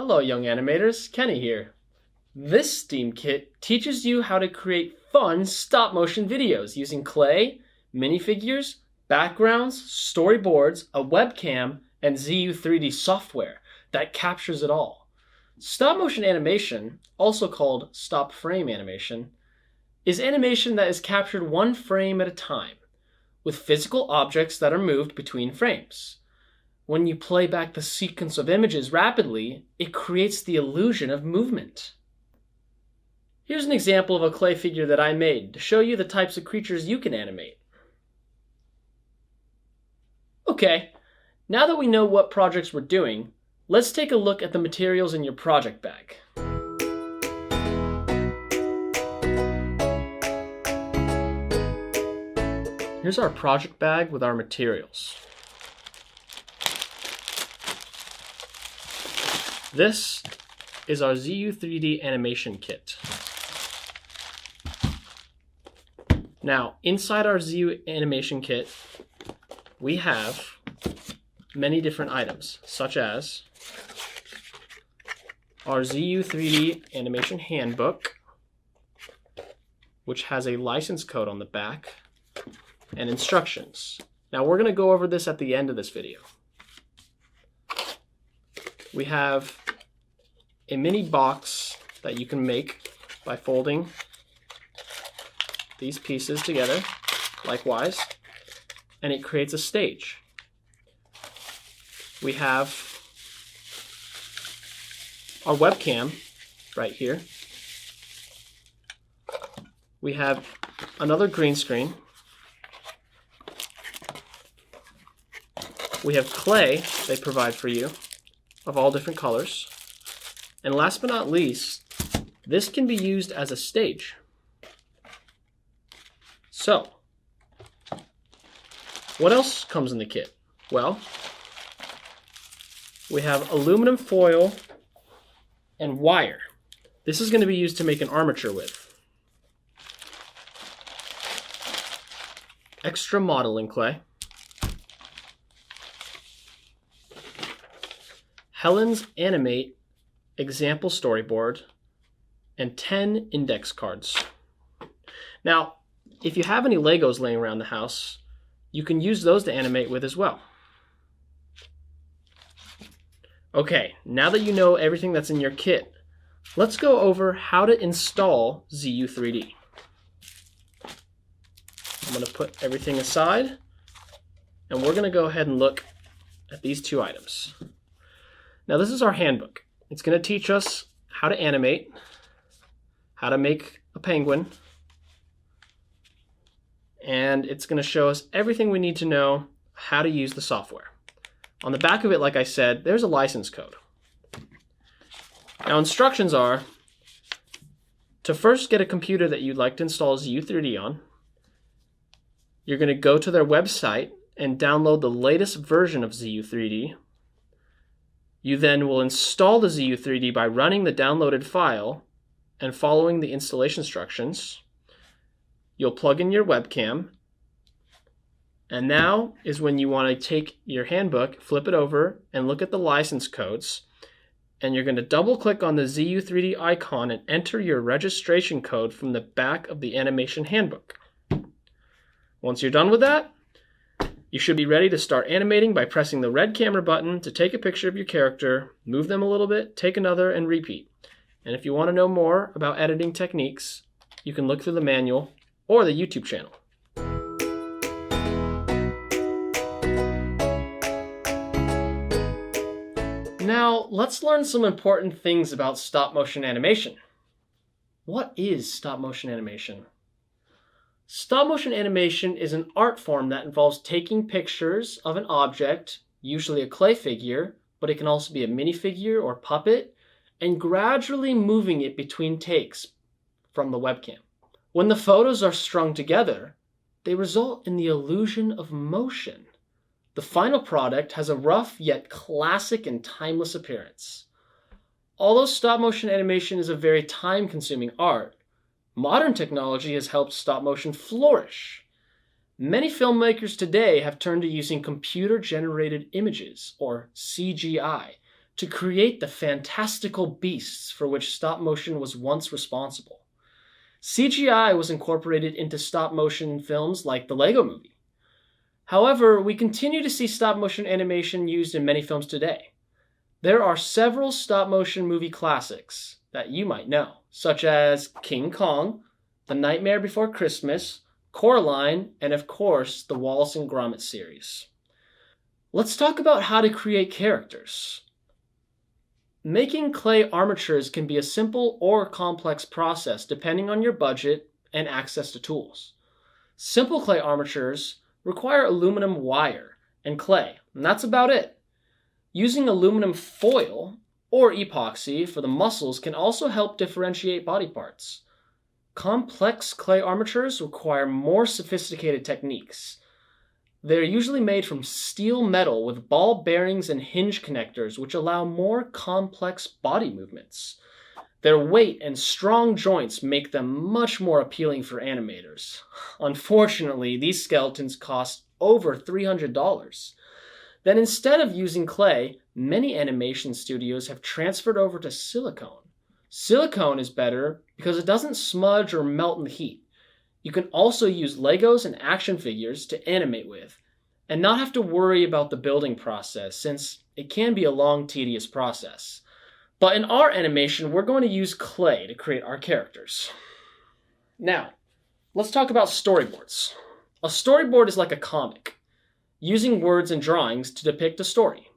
Hello young animators, Kenny here. This STEAM kit teaches you how to create fun stop-motion videos using clay, minifigures, backgrounds, storyboards, a webcam, and ZU3D software that captures it all. Stop-motion animation, also called stop-frame animation, is animation that is captured one frame at a time, with physical objects that are moved between frames. When you play back the sequence of images rapidly, it creates the illusion of movement. Here's an example of a clay figure that I made to show you the types of creatures you can animate. Okay, now that we know what projects we're doing, let's take a look at the materials in your project bag. Here's our project bag with our materials. This is our ZU3D animation kit. Now, inside our ZU animation kit, we have many different items, such as our ZU3D animation handbook, which has a license code on the back, and instructions. Now, we're going to go over this at the end of this video. We have a mini box that you can make by folding these pieces together, likewise, and it creates a stage. We have our webcam right here. We have another green screen. We have clay they provide for you of all different colors. And last but not least, this can be used as a stage. So, what else comes in the kit? Well, we have aluminum foil and wire. This is going to be used to make an armature with. Extra modeling clay. Helen's Animate example storyboard, and 10 index cards. Now, if you have any Legos laying around the house, you can use those to animate with as well. Okay, now that you know everything that's in your kit, let's go over how to install ZU3D. I'm going to put everything aside, and we're going to go ahead and look at these two items. Now, this is our handbook. It's going to teach us how to animate, how to make a penguin, and it's going to show us everything we need to know how to use the software. On the back of it, like I said, there's a license code. Now, instructions are to first get a computer that you'd like to install ZU3D on. You're going to go to their website and download the latest version of ZU3D. You then will install the ZU3D by running the downloaded file and following the installation instructions. You'll plug in your webcam, and now is when you want to take your handbook, flip it over, and look at the license codes, and you're going to double-click on the ZU3D icon and enter your registration code from the back of the animation handbook. Once you're done with that, you should be ready to start animating by pressing the red camera button to take a picture of your character, move them a little bit, take another, and repeat. And if you want to know more about editing techniques, you can look through the manual or the YouTube channel. Now, let's learn some important things about stop-motion animation. What is stop-motion animation? Stop-motion animation is an art form that involves taking pictures of an object, usually a clay figure, but it can also be a minifigure or puppet, and gradually moving it between takes from the webcam. When the photos are strung together, they result in the illusion of motion. The final product has a rough yet classic and timeless appearance. Although stop-motion animation is a very time-consuming art, modern technology has helped stop-motion flourish. Many filmmakers today have turned to using computer-generated images, or CGI, to create the fantastical beasts for which stop motion was once responsible. CGI was incorporated into stop motion films like the Lego Movie. However, we continue to see stop motion animation used in many films today. There are several stop motion movie classics that you might know, such as King Kong, The Nightmare Before Christmas, Coraline, and of course, the Wallace and Gromit series. Let's talk about how to create characters. Making clay armatures can be a simple or complex process depending on your budget and access to tools. Simple clay armatures require aluminum wire and clay, and that's about it. Using aluminum foil or epoxy for the muscles can also help differentiate body parts. Complex clay armatures require more sophisticated techniques. They're usually made from steel metal with ball bearings and hinge connectors, which allow more complex body movements. Their weight and strong joints make them much more appealing for animators. Unfortunately, these skeletons cost over $300. Then instead of using clay, many animation studios have transferred over to silicone. Silicone is better because it doesn't smudge or melt in the heat. You can also use Legos and action figures to animate with, and not have to worry about the building process, since it can be a long, tedious process. But in our animation, we're going to use clay to create our characters. Now, let's talk about storyboards. A storyboard is like a comic, using words and drawings to depict a story.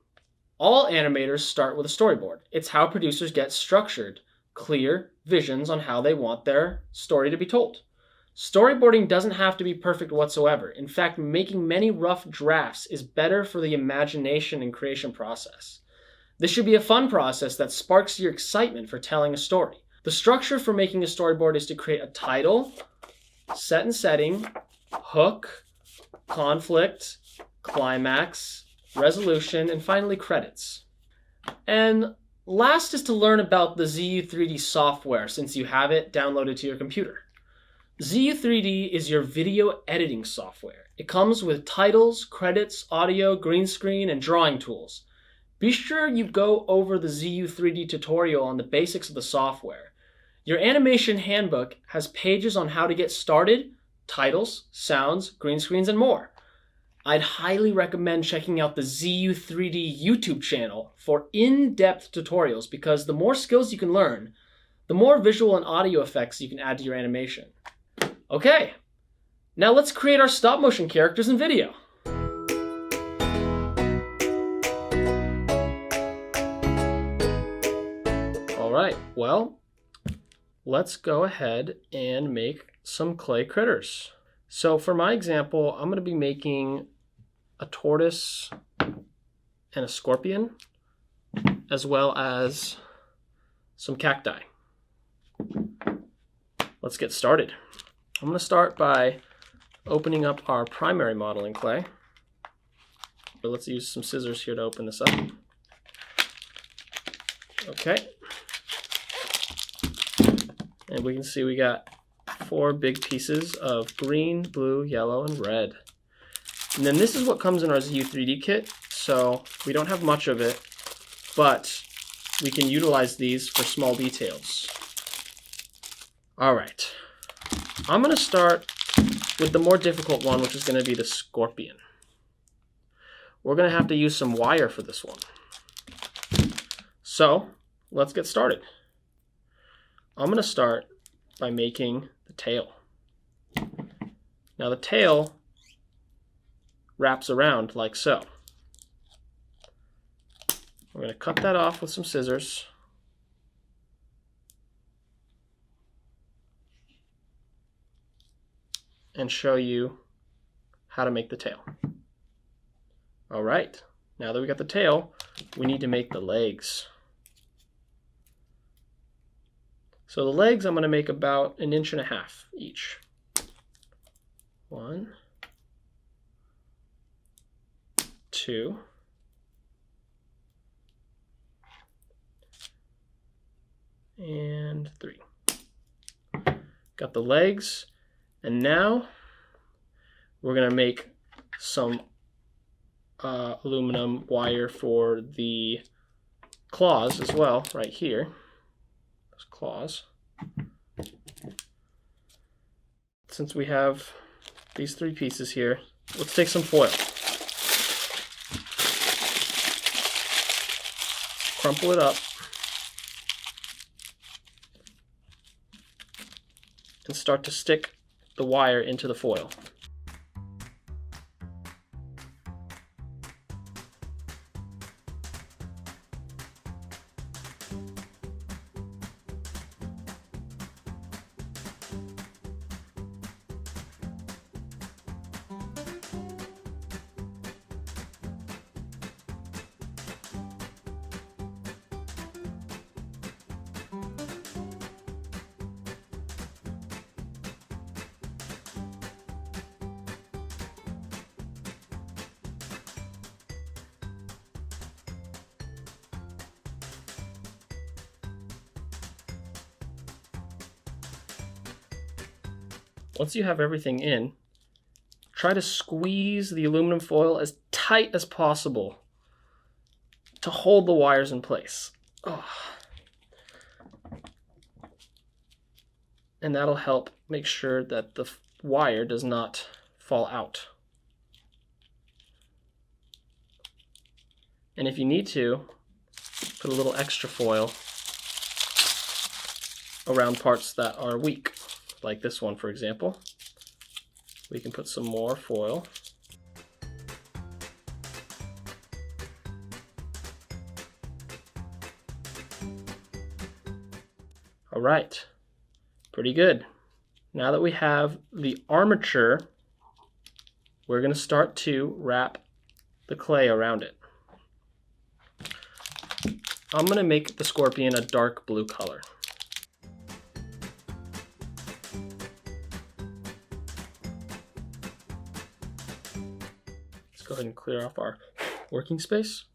All animators start with a storyboard. It's how producers get structured, clear visions on how they want their story to be told. Storyboarding doesn't have to be perfect whatsoever. In fact, making many rough drafts is better for the imagination and creation process. This should be a fun process that sparks your excitement for telling a story. The structure for making a storyboard is to create a title, set and setting, hook, conflict, climax, resolution, and finally credits. And last is to learn about the ZU3D software, since you have it downloaded to your computer. ZU3D is your video editing software. It comes with titles, credits, audio, green screen, and drawing tools. Be sure you go over the ZU3D tutorial on the basics of the software. Your animation handbook has pages on how to get started, titles, sounds, green screens, and more. I'd highly recommend checking out the ZU3D YouTube channel for in-depth tutorials, because the more skills you can learn, the more visual and audio effects you can add to your animation. Okay, now let's create our stop motion characters in video. All right, well, let's go ahead and make some clay critters. So for my example, I'm going to be making a tortoise and a scorpion, as well as some cacti. Let's get started. I'm going to start by opening up our primary model in clay. But let's use some scissors here to open this up. Okay. And we can see we got 4 big pieces of green, blue, yellow, and red. And then this is what comes in our ZU3D kit. So we don't have much of it, but we can utilize these for small details. All right. I'm going to start with the more difficult one, which is going to be the scorpion. We're going to have to use some wire for this one. So let's get started. I'm going to start by making the tail. Now the tail wraps around like so. We're going to cut that off with some scissors. And show you how to make the tail. All right, now that we got the tail, we need to make the legs. So the legs I'm going to make about 1.5 inches each. 1, 2, and 3. Got the legs. And now we're going to make some aluminum wire for the claws as well, right here. Those claws. Since we have these 3 pieces here, let's take some foil. Crumple it up. And start to stick the wire into the foil. Once you have everything in, try to squeeze the aluminum foil as tight as possible to hold the wires in place. Oh. And that'll help make sure that the wire does not fall out. And if you need to, put a little extra foil around parts that are weak. Like this one, for example. We can put some more foil. All right, pretty good. Now that we have the armature, we're going to start to wrap the clay around it. I'm going to make the scorpion a dark blue color. Go ahead and clear off our working space.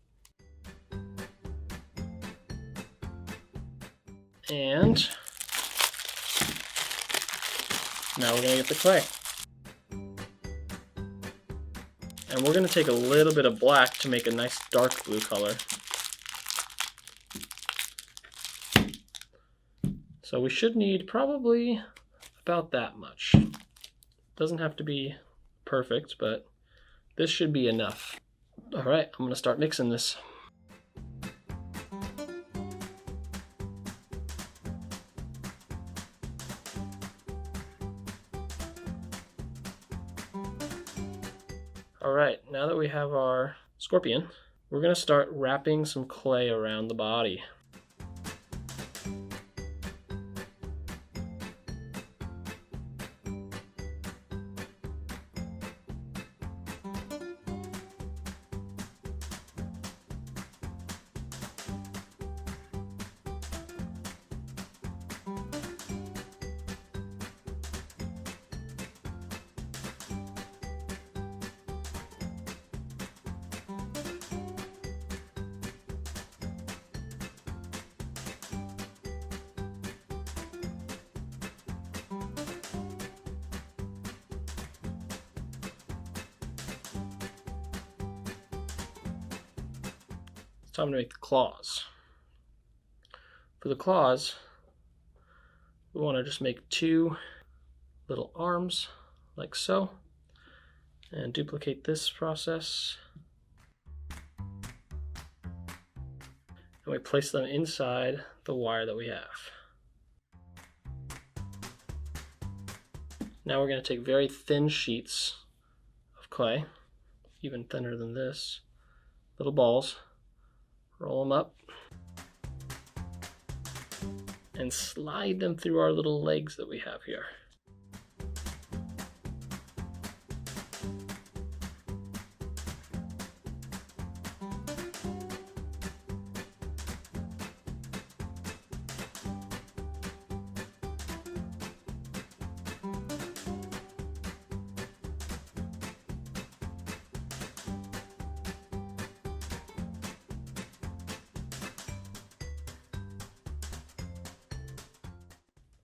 And now we're going to get the clay. And we're going to take a little bit of black to make a nice dark blue color. So we should need probably about that much. Doesn't have to be perfect, but this should be enough. All right, I'm gonna start mixing this. All right, now that we have our scorpion, we're gonna start wrapping some clay around the body. It's time to make the claws. For the claws, we want to just make 2 little arms like so, and duplicate this process. And we place them inside the wire that we have. Now we're going to take very thin sheets of clay, even thinner than this, little balls, roll them up, and slide them through our little legs that we have here.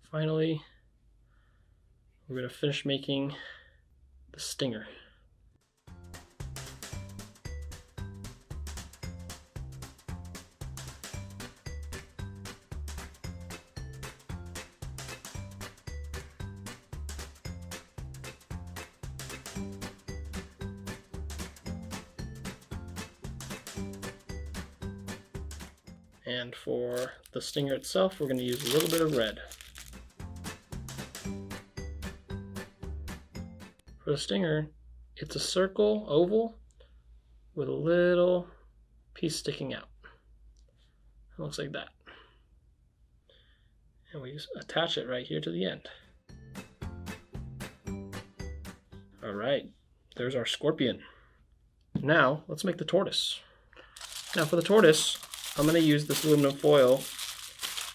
Finally, we're going to finish making the stinger. And for the stinger itself, we're going to use a little bit of red. For the stinger, it's a circle, oval, with a little piece sticking out. It looks like that. And we just attach it right here to the end. All right, there's our scorpion. Now, let's make the tortoise. Now for the tortoise, I'm going to use this aluminum foil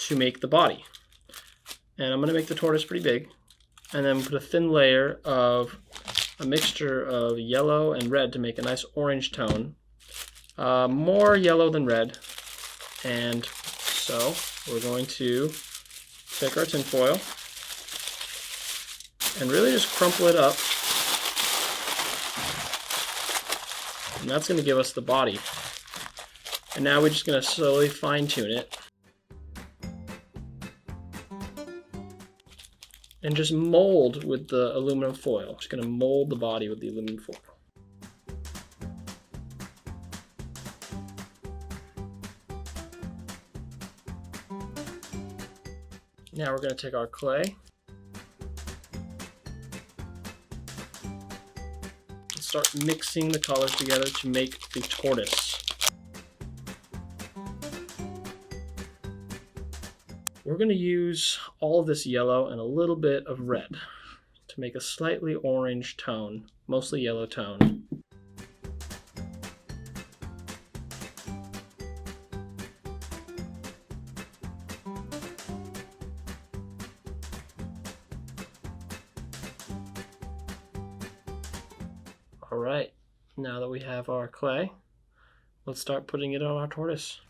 to make the body. And I'm going to make the tortoise pretty big, and then put a thin layer of a mixture of yellow and red to make a nice orange tone. More yellow than red. And so we're going to take our tin foil and really just crumple it up. And that's going to give us the body. And now we're just going to slowly fine tune it. And just mold with the aluminum foil. Just going to mold the body with the aluminum foil. Now we're going to take our clay and start mixing the colors together to make the tortoise. We're going to use all of this yellow and a little bit of red to make a slightly orange tone, mostly yellow tone. All right, now that we have our clay, let's start putting it on our tortoise.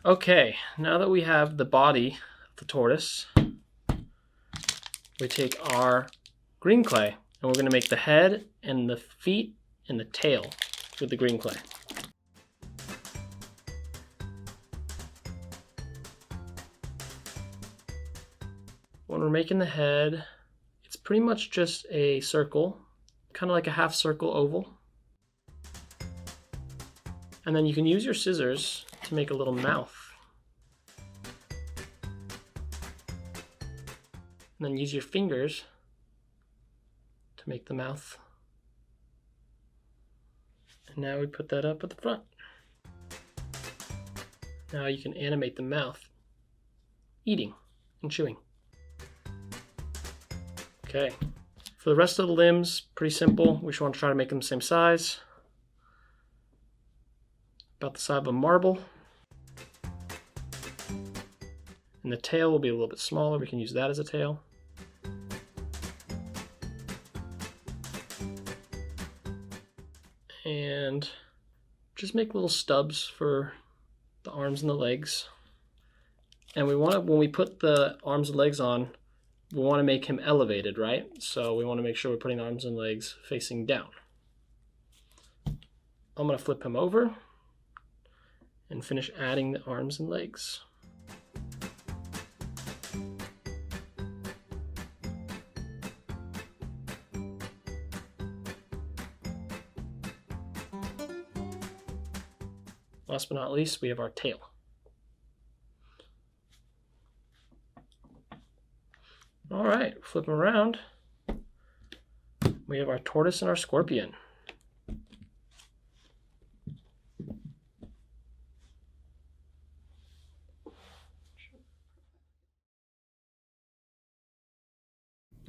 Okay, now that we have the body of the tortoise, we take our green clay and we're going to make the head and the feet and the tail with the green clay. When we're making the head, it's pretty much just a circle, kind of like a half circle oval. And then you can use your scissors to make a little mouth. And then use your fingers to make the mouth. And now we put that up at the front. Now you can animate the mouth eating and chewing. Okay, for the rest of the limbs, pretty simple. We just want to try to make them the same size. About the size of a marble. And the tail will be a little bit smaller. We can use that as a tail. And just make little stubs for the arms and the legs. And we want to, when we put the arms and legs on, we want to make him elevated, right? So we want to make sure we're putting the arms and legs facing down. I'm going to flip him over and finish adding the arms and legs. Last but not least, we have our tail. All right, flip them around. We have our tortoise and our scorpion.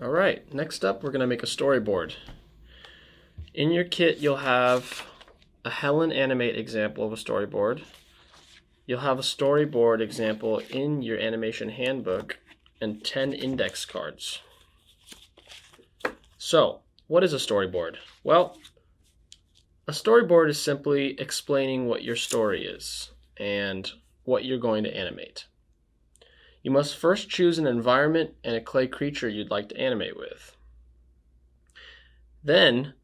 All right, next up, we're going to make a storyboard. In your kit, you'll have a Helen Animate example of a storyboard. You'll have a storyboard example in your animation handbook and 10 index cards. So, what is a storyboard? Well, A storyboard is simply explaining what your story is and what you're going to animate. You must first choose an environment and a clay creature you'd like to animate with. Then,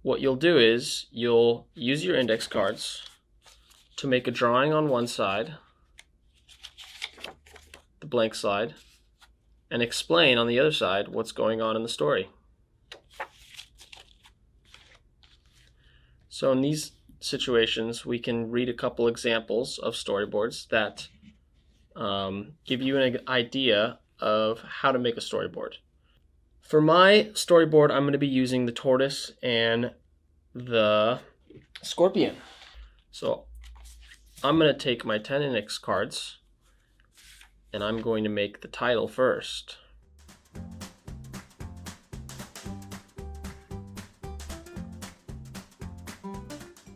what you'll do is you'll use your index cards to make a drawing on one side, the blank side, and explain on the other side what's going on in the story. So in these situations, we can read a couple examples of storyboards that give you an idea of how to make a storyboard. For my storyboard, I'm going to be using the tortoise and the scorpion. So I'm going to take my 10 index cards and I'm going to make the title first.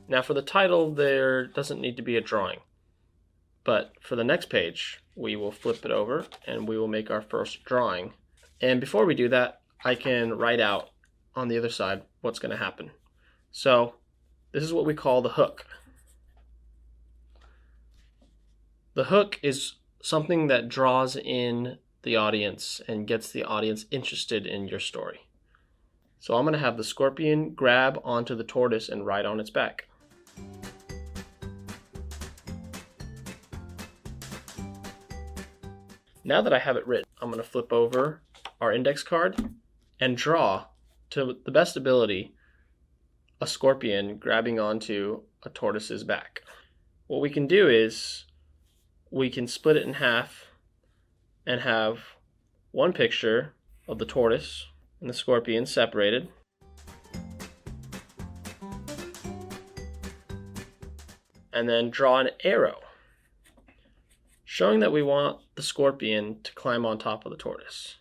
Now for the title, there doesn't need to be a drawing. But for the next page, we will flip it over and we will make our first drawing. And before we do that, I can write out on the other side what's going to happen. So this is what we call the hook. The hook is something that draws in the audience and gets the audience interested in your story. So I'm going to have the scorpion grab onto the tortoise and ride on its back. Now that I have it written, I'm going to flip over our index card and draw, to the best ability, a scorpion grabbing onto a tortoise's back. What we can do is we can split it in half and have one picture of the tortoise and the scorpion separated. And then draw an arrow showing that we want the scorpion to climb on top of the tortoise.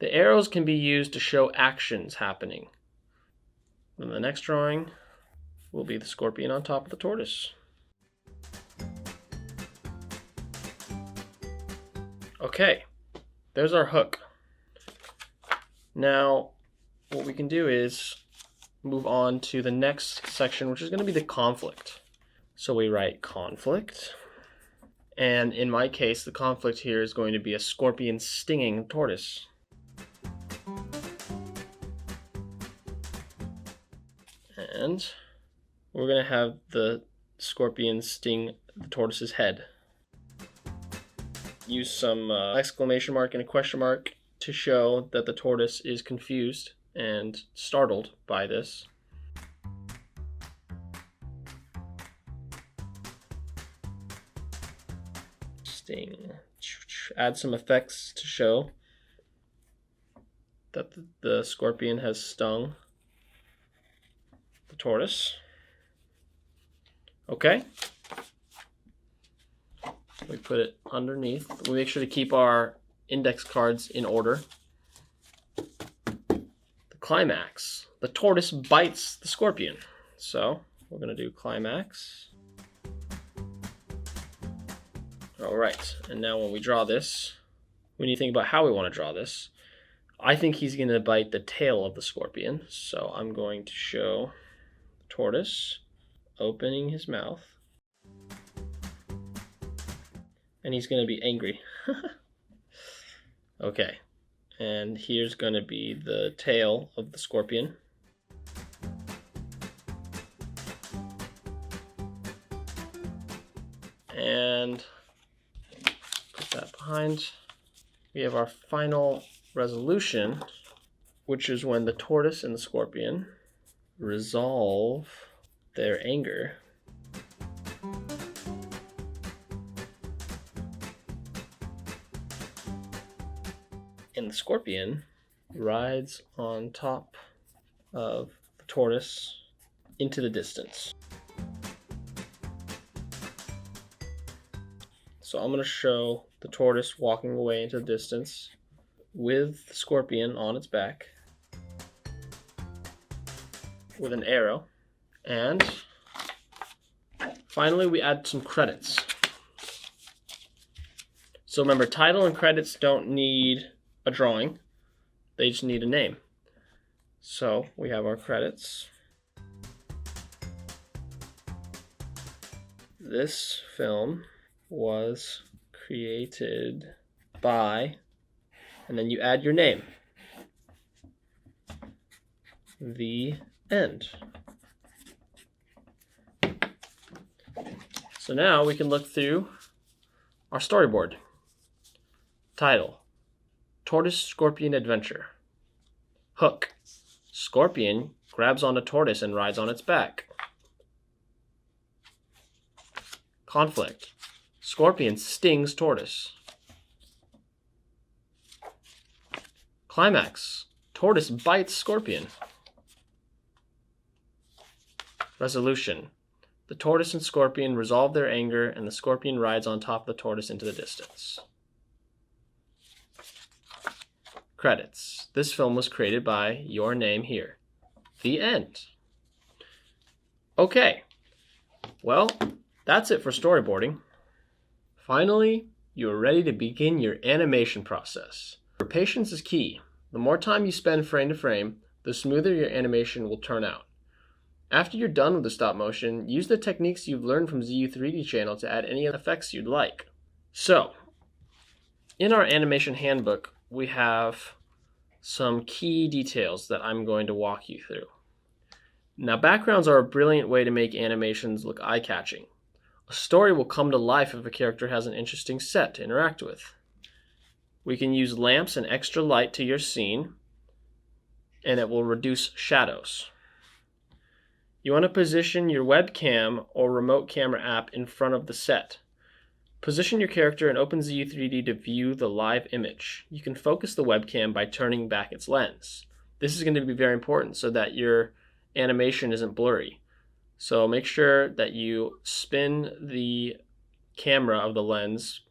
The arrows can be used to show actions happening. Then the next drawing will be the scorpion on top of the tortoise. Okay, there's our hook. Now, what we can do is move on to the next section, which is going to be the conflict. So we write conflict. And in my case, the conflict here is going to be a scorpion stinging a tortoise. And we're going to have the scorpion sting the tortoise's head. Use some exclamation mark and a question mark to show that the tortoise is confused and startled by this. Sting. Add some effects to show that the scorpion has stung the tortoise. Okay. We put it underneath. We make sure to keep our index cards in order. The climax. The tortoise bites the scorpion. So we're going to do climax. All right, and now when we draw this, we need to think about how we want to draw this. I think he's going to bite the tail of the scorpion, so I'm going to show the tortoise opening his mouth. And he's going to be angry. Okay, and here's going to be the tail of the scorpion. And put that behind. We have our final resolution, which is when the tortoise and the scorpion resolve their anger. And the scorpion rides on top of the tortoise into the distance. So I'm going to show the tortoise walking away into the distance with the scorpion on its back with an arrow. And finally, we add some credits. So remember, title and credits don't need a drawing. They just need a name. So we have our credits. This film was created by, and then you add your name. The end. So now we can look through our storyboard. Title: Tortoise Scorpion Adventure. Hook: Scorpion grabs on a tortoise and rides on its back. Conflict: Scorpion stings tortoise. Climax: Tortoise bites scorpion. Resolution: The tortoise and scorpion resolve their anger, and the scorpion rides on top of the tortoise into the distance. Credits: This film was created by your name here. The end. Okay, well, that's it for storyboarding. Finally, you are ready to begin your animation process. Your patience is key. The more time you spend frame to frame, the smoother your animation will turn out. After you're done with the stop motion, use the techniques you've learned from ZU3D channel to add any effects you'd like. So, in our animation handbook, we have some key details that I'm going to walk you through. Now, backgrounds are a brilliant way to make animations look eye-catching. A story will come to life if a character has an interesting set to interact with. We can use lamps and extra light to your scene, and it will reduce shadows. You want to position your webcam or remote camera app in front of the set. Position your character and open ZU3D to view the live image. You can focus the webcam by turning back its lens. This is going to be very important so that your animation isn't blurry. So make sure that you spin the camera of the lens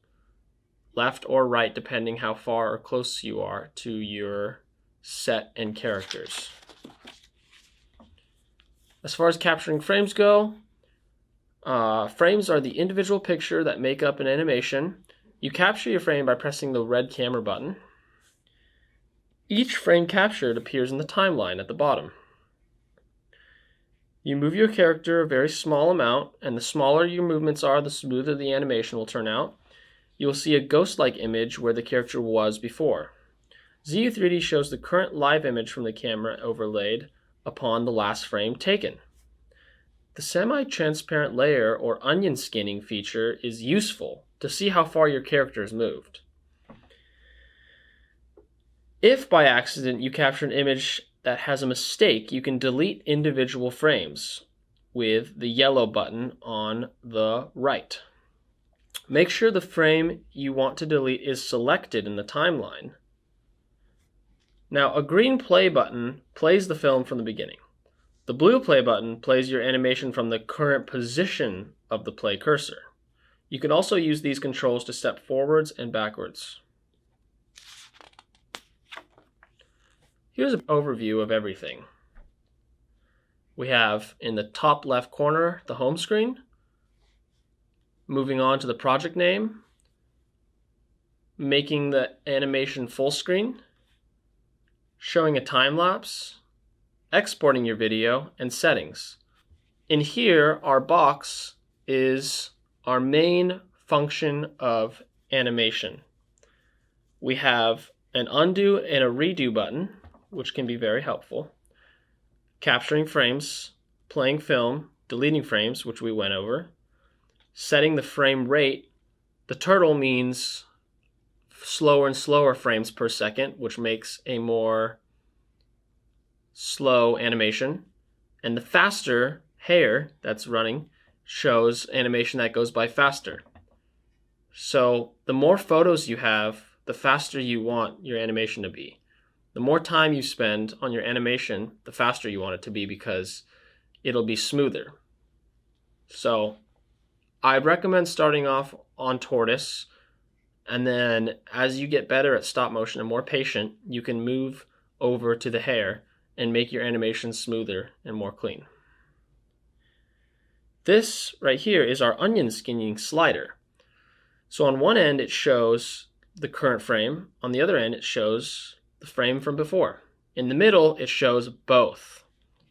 left or right, depending how far or close you are to your set and characters. As far as capturing frames go, frames are the individual picture that make up an animation. You capture your frame by pressing the red camera button. Each frame captured appears in the timeline at the bottom. You move your character a very small amount, and the smaller your movements are, the smoother the animation will turn out. You will see a ghost-like image where the character was before. ZU3D shows the current live image from the camera overlaid upon the last frame taken. The semi-transparent layer or onion skinning feature is useful to see how far your character has moved. If by accident you capture an image that has a mistake, you can delete individual frames with the yellow button on the right. Make sure the frame you want to delete is selected in the timeline. Now, a green play button plays the film from the beginning. The blue play button plays your animation from the current position of the play cursor. You can also use these controls to step forwards and backwards. Here's an overview of everything. We have in the top left corner the home screen, moving on to the project name, making the animation full screen, showing a time lapse, exporting your video, and settings. In here, our box is our main function of animation. We have an undo and a redo button, which can be very helpful. Capturing frames, playing film, deleting frames, which we went over. Setting the frame rate. The turtle means slower and slower frames per second, which makes a more slow animation. And the faster hair that's running shows animation that goes by faster. So the more photos you have, the faster you want your animation to be. The more time you spend on your animation, the faster you want it to be because it'll be smoother. So I recommend starting off on tortoise, and then as you get better at stop motion and more patient, you can move over to the hair and make your animation smoother and more clean. This right here is our onion skinning slider. So on one end it shows the current frame, on the other end it shows the frame from before. In the middle it shows both.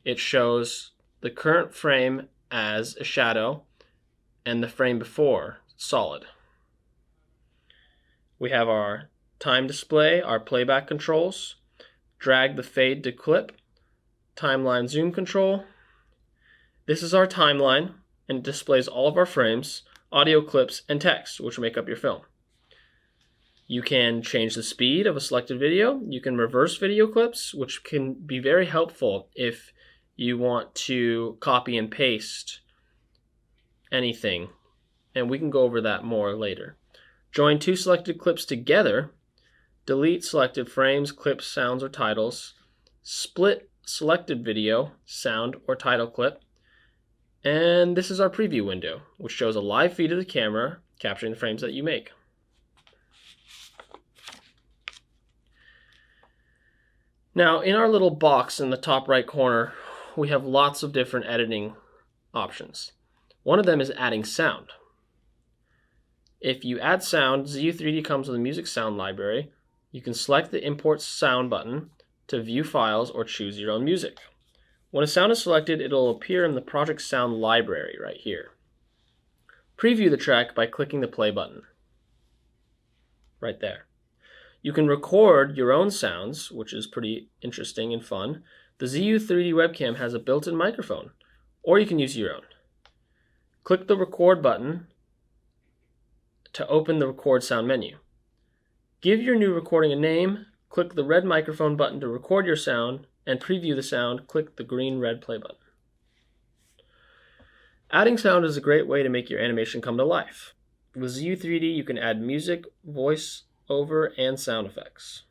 It shows the current frame as a shadow and the frame before solid. We have our time display, our playback controls, drag the fade to clip, timeline zoom control. This is our timeline, and it displays all of our frames, audio clips, and text, which make up your film. You can change the speed of a selected video. You can reverse video clips, which can be very helpful if you want to copy and paste anything, and we can go over that more later. Join two selected clips together, delete selected frames, clips, sounds, or titles, split selected video, sound, or title clip, and this is our preview window, which shows a live feed of the camera capturing the frames that you make. Now, in our little box in the top right corner, we have lots of different editing options. One of them is adding sound. If you add sound, ZU3D comes with a music sound library. You can select the Import Sound button to view files or choose your own music. When a sound is selected, it'll appear in the Project Sound library right here. Preview the track by clicking the play button right there. You can record your own sounds, which is pretty interesting and fun. The ZU3D webcam has a built-in microphone, or you can use your own. Click the record button to open the record sound menu. Give your new recording a name, click the red microphone button to record your sound, and preview the sound, click the green-red play button. Adding sound is a great way to make your animation come to life. With ZU3D, you can add music, voice over, and sound effects.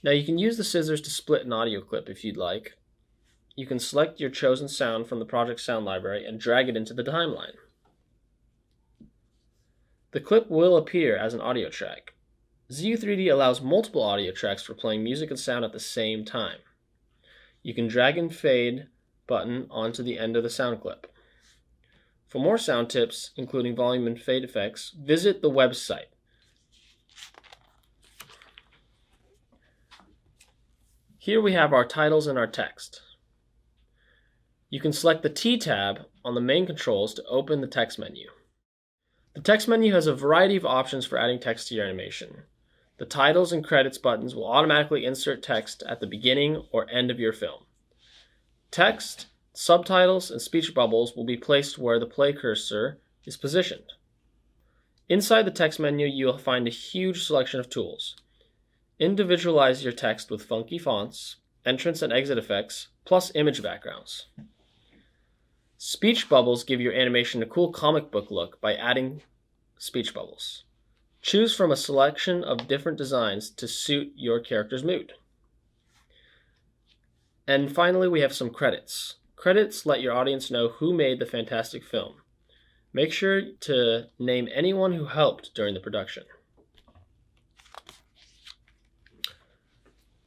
Now you can use the scissors to split an audio clip if you'd like. You can select your chosen sound from the Project Sound library and drag it into the timeline. The clip will appear as an audio track. ZU3D allows multiple audio tracks for playing music and sound at the same time. You can drag and fade button onto the end of the sound clip. For more sound tips, including volume and fade effects, visit the website. Here we have our titles and our text. You can select the T tab on the main controls to open the text menu. The text menu has a variety of options for adding text to your animation. The titles and credits buttons will automatically insert text at the beginning or end of your film. Text, subtitles, and speech bubbles will be placed where the play cursor is positioned. Inside the text menu, you will find a huge selection of tools. Individualize your text with funky fonts, entrance and exit effects, plus image backgrounds. Speech bubbles give your animation a cool comic book look by adding speech bubbles. Choose from a selection of different designs to suit your character's mood. And finally, we have some credits. Credits let your audience know who made the fantastic film. Make sure to name anyone who helped during the production.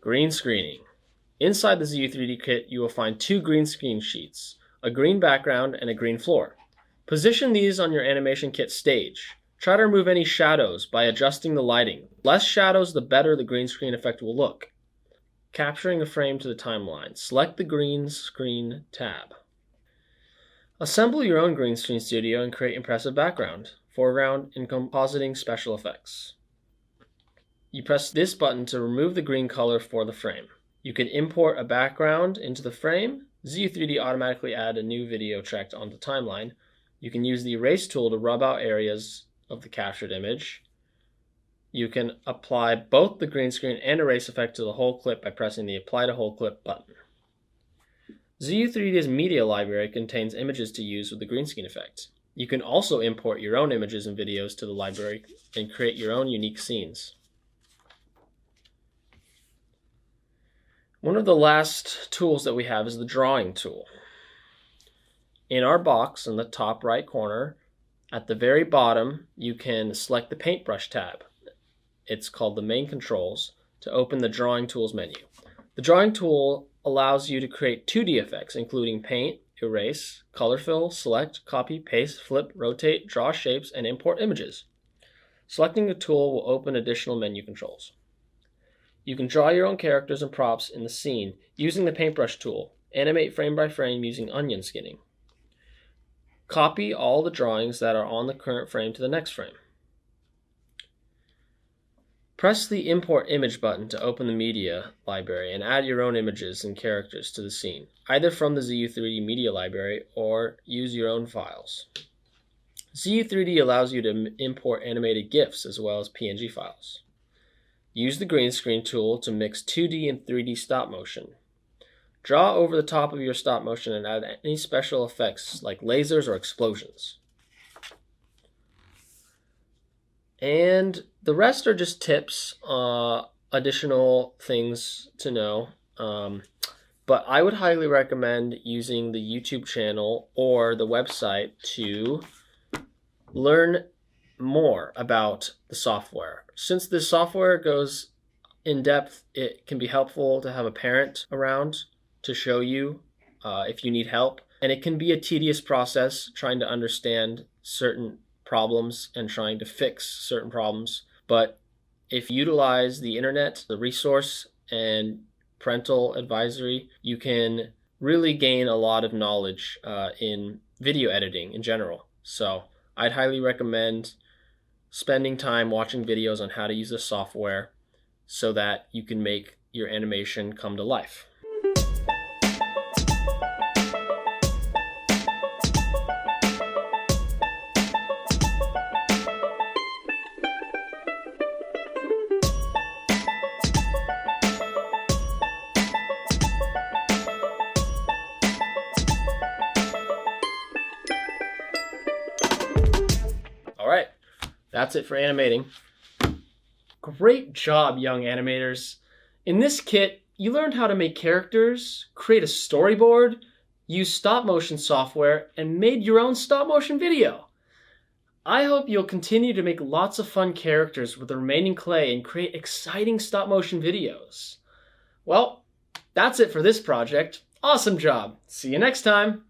Green screening. Inside the ZU3D kit, you will find two green screen sheets, a green background and a green floor. Position these on your animation kit stage. Try to remove any shadows by adjusting the lighting. Less shadows, the better the green screen effect will look. Capturing a frame to the timeline. Select the green screen tab. Assemble your own green screen studio and create impressive background, foreground, and compositing special effects. You press this button to remove the green color for the frame. You can import a background into the frame. ZU3D automatically add a new video track onto the timeline. You can use the erase tool to rub out areas of the captured image. You can apply both the green screen and erase effect to the whole clip by pressing the Apply to Whole Clip button. ZU3D's media library contains images to use with the green screen effect. You can also import your own images and videos to the library and create your own unique scenes. One of the last tools that we have is the drawing tool. In our box in the top right corner, at the very bottom, you can select the Paintbrush tab. It's called the Main Controls to open the Drawing Tools menu. The Drawing tool allows you to create 2D effects, including paint, erase, color fill, select, copy, paste, flip, rotate, draw shapes, and import images. Selecting the tool will open additional menu controls. You can draw your own characters and props in the scene using the Paintbrush tool. Animate frame by frame using onion skinning. Copy all the drawings that are on the current frame to the next frame. Press the Import Image button to open the media library and add your own images and characters to the scene, either from the ZU3D media library or use your own files. ZU3D allows you to import animated GIFs as well as PNG files. Use the green screen tool to mix 2D and 3D stop motion. Draw over the top of your stop motion and add any special effects like lasers or explosions. And the rest are just tips, additional things to know. But I would highly recommend using the YouTube channel or the website to learn more about the software. Since the software goes in depth, it can be helpful to have a parent around to show you if you need help. And it can be a tedious process trying to understand certain problems and trying to fix certain problems. But if you utilize the internet, the resource, and parental advisory, you can really gain a lot of knowledge in video editing in general. So I'd highly recommend spending time watching videos on how to use the software so that you can make your animation come to life. All right, that's it for animating. Great job, young animators. In this kit, you learned how to make characters, create a storyboard, use stop motion software, and made your own stop motion video. I hope you'll continue to make lots of fun characters with the remaining clay and create exciting stop motion videos. Well, that's it for this project. Awesome job. See you next time.